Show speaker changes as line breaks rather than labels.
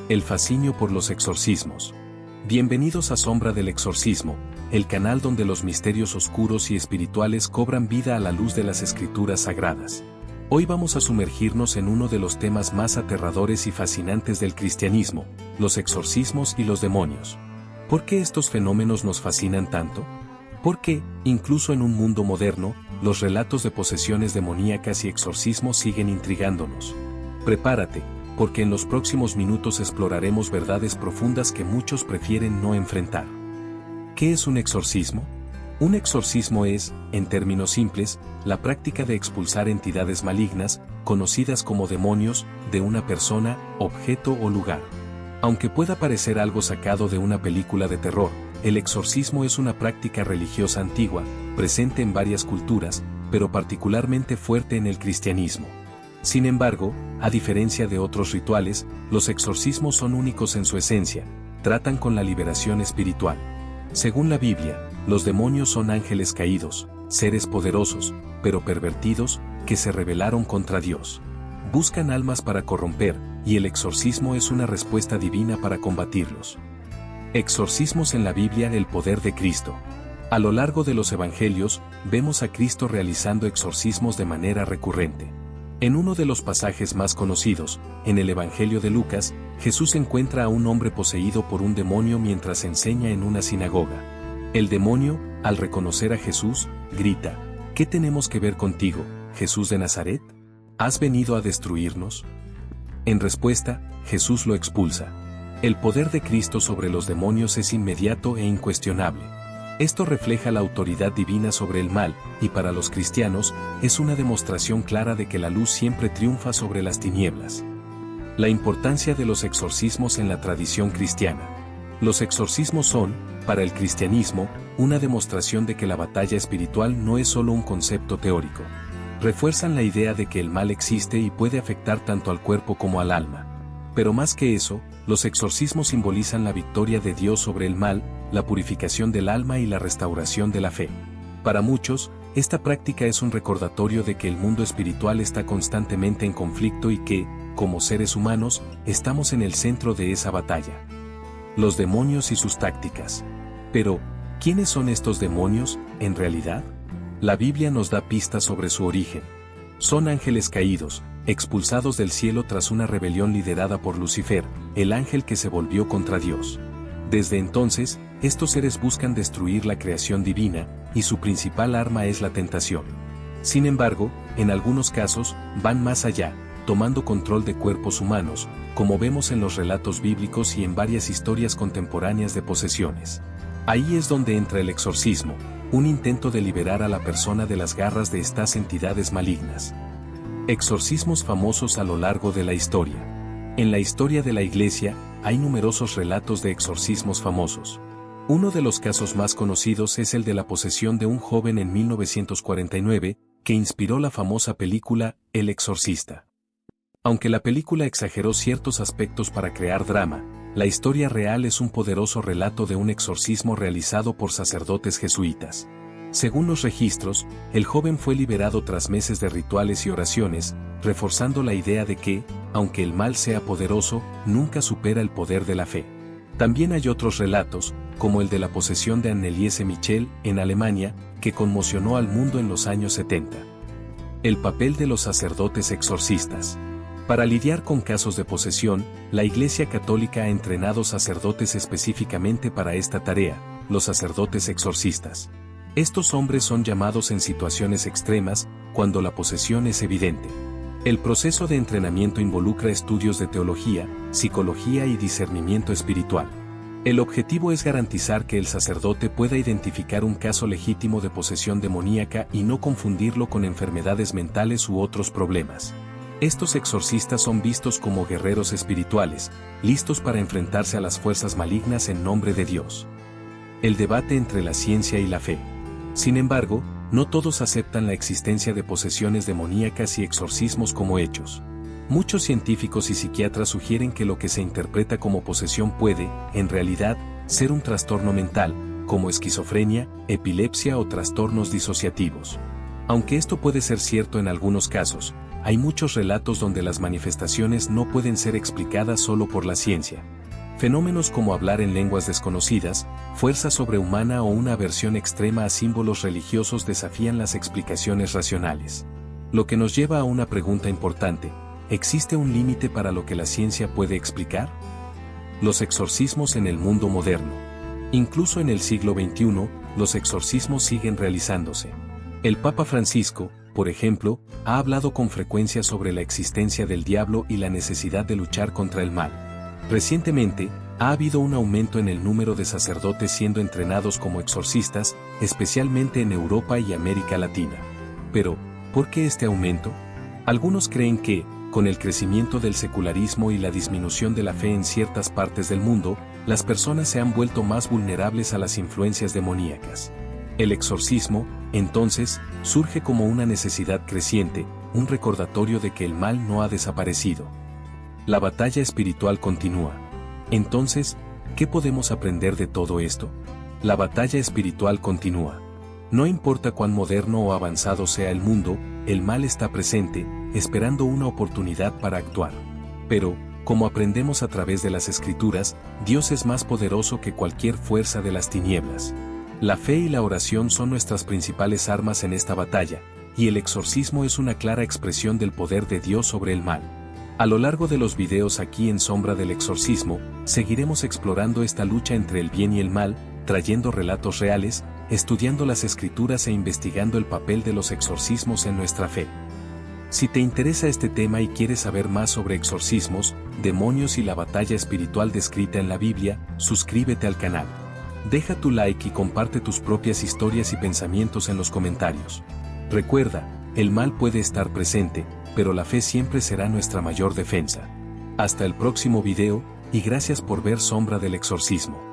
El fascinio por los exorcismos. Bienvenidos a Sombra del Exorcismo, el canal donde los misterios oscuros y espirituales cobran vida a la luz de las escrituras sagradas. Hoy vamos a sumergirnos en uno de los temas más aterradores y fascinantes del cristianismo, los exorcismos y los demonios. ¿Por qué estos fenómenos nos fascinan tanto? ¿Por qué, incluso en un mundo moderno, los relatos de posesiones demoníacas y exorcismos siguen intrigándonos? Prepárate, porque en los próximos minutos exploraremos verdades profundas que muchos prefieren no enfrentar. ¿Qué es un exorcismo? Un exorcismo es, en términos simples, la práctica de expulsar entidades malignas, conocidas como demonios, de una persona, objeto o lugar. Aunque pueda parecer algo sacado de una película de terror, el exorcismo es una práctica religiosa antigua, presente en varias culturas, pero particularmente fuerte en el cristianismo. Sin embargo, a diferencia de otros rituales, los exorcismos son únicos en su esencia, tratan con la liberación espiritual. Según la Biblia, los demonios son ángeles caídos, seres poderosos, pero pervertidos, que se rebelaron contra Dios. Buscan almas para corromper, y el exorcismo es una respuesta divina para combatirlos. Exorcismos en la Biblia. El poder de Cristo. A lo largo de los evangelios, vemos a Cristo realizando exorcismos de manera recurrente. En uno de los pasajes más conocidos, en el Evangelio de Lucas, Jesús encuentra a un hombre poseído por un demonio mientras enseña en una sinagoga. El demonio, al reconocer a Jesús, grita: ¿Qué tenemos que ver contigo, Jesús de Nazaret? ¿Has venido a destruirnos? En respuesta, Jesús lo expulsa. El poder de Cristo sobre los demonios es inmediato e incuestionable. Esto refleja la autoridad divina sobre el mal, y para los cristianos, es una demostración clara de que la luz siempre triunfa sobre las tinieblas. La importancia de los exorcismos en la tradición cristiana. Los exorcismos son, para el cristianismo, una demostración de que la batalla espiritual no es solo un concepto teórico. Refuerzan la idea de que el mal existe y puede afectar tanto al cuerpo como al alma. Pero más que eso, los exorcismos simbolizan la victoria de Dios sobre el mal, la purificación del alma y la restauración de la fe. Para muchos, esta práctica es un recordatorio de que el mundo espiritual está constantemente en conflicto y que, como seres humanos, estamos en el centro de esa batalla. Los demonios y sus tácticas. Pero, ¿quiénes son estos demonios, en realidad? La Biblia nos da pistas sobre su origen. Son ángeles caídos, expulsados del cielo tras una rebelión liderada por Lucifer, el ángel que se volvió contra Dios. Desde entonces, estos seres buscan destruir la creación divina, y su principal arma es la tentación. Sin embargo, en algunos casos, van más allá, tomando control de cuerpos humanos, como vemos en los relatos bíblicos y en varias historias contemporáneas de posesiones. Ahí es donde entra el exorcismo, un intento de liberar a la persona de las garras de estas entidades malignas. Exorcismos famosos a lo largo de la historia. En la historia de la Iglesia, hay numerosos relatos de exorcismos famosos. Uno de los casos más conocidos es el de la posesión de un joven en 1949, que inspiró la famosa película El Exorcista. Aunque la película exageró ciertos aspectos para crear drama, la historia real es un poderoso relato de un exorcismo realizado por sacerdotes jesuitas. Según los registros, el joven fue liberado tras meses de rituales y oraciones, reforzando la idea de que, aunque el mal sea poderoso, nunca supera el poder de la fe. También hay otros relatos, como el de la posesión de Anneliese Michel, en Alemania, que conmocionó al mundo en los años 70. El papel de los sacerdotes exorcistas. Para lidiar con casos de posesión, la Iglesia Católica ha entrenado sacerdotes específicamente para esta tarea, los sacerdotes exorcistas. Estos hombres son llamados en situaciones extremas, cuando la posesión es evidente. El proceso de entrenamiento involucra estudios de teología, psicología y discernimiento espiritual. El objetivo es garantizar que el sacerdote pueda identificar un caso legítimo de posesión demoníaca y no confundirlo con enfermedades mentales u otros problemas. Estos exorcistas son vistos como guerreros espirituales, listos para enfrentarse a las fuerzas malignas en nombre de Dios. El debate entre la ciencia y la fe. Sin embargo, no todos aceptan la existencia de posesiones demoníacas y exorcismos como hechos. Muchos científicos y psiquiatras sugieren que lo que se interpreta como posesión puede, en realidad, ser un trastorno mental, como esquizofrenia, epilepsia o trastornos disociativos. Aunque esto puede ser cierto en algunos casos, hay muchos relatos donde las manifestaciones no pueden ser explicadas solo por la ciencia. Fenómenos como hablar en lenguas desconocidas, fuerza sobrehumana o una aversión extrema a símbolos religiosos desafían las explicaciones racionales. Lo que nos lleva a una pregunta importante: ¿existe un límite para lo que la ciencia puede explicar? Los exorcismos en el mundo moderno. Incluso en el siglo XXI, los exorcismos siguen realizándose. El Papa Francisco, por ejemplo, ha hablado con frecuencia sobre la existencia del diablo y la necesidad de luchar contra el mal. Recientemente, ha habido un aumento en el número de sacerdotes siendo entrenados como exorcistas, especialmente en Europa y América Latina. Pero, ¿por qué este aumento? Algunos creen que, con el crecimiento del secularismo y la disminución de la fe en ciertas partes del mundo, las personas se han vuelto más vulnerables a las influencias demoníacas. El exorcismo, entonces, surge como una necesidad creciente, un recordatorio de que el mal no ha desaparecido. La batalla espiritual continúa. Entonces, ¿qué podemos aprender de todo esto? La batalla espiritual continúa. No importa cuán moderno o avanzado sea el mundo, el mal está presente, esperando una oportunidad para actuar. Pero, como aprendemos a través de las Escrituras, Dios es más poderoso que cualquier fuerza de las tinieblas. La fe y la oración son nuestras principales armas en esta batalla, y el exorcismo es una clara expresión del poder de Dios sobre el mal. A lo largo de los videos aquí en Sombra del Exorcismo, seguiremos explorando esta lucha entre el bien y el mal, trayendo relatos reales, estudiando las Escrituras e investigando el papel de los exorcismos en nuestra fe. Si te interesa este tema y quieres saber más sobre exorcismos, demonios y la batalla espiritual descrita en la Biblia, suscríbete al canal. Deja tu like y comparte tus propias historias y pensamientos en los comentarios. Recuerda, el mal puede estar presente, pero la fe siempre será nuestra mayor defensa. Hasta el próximo video, y gracias por ver Sombra del Exorcismo.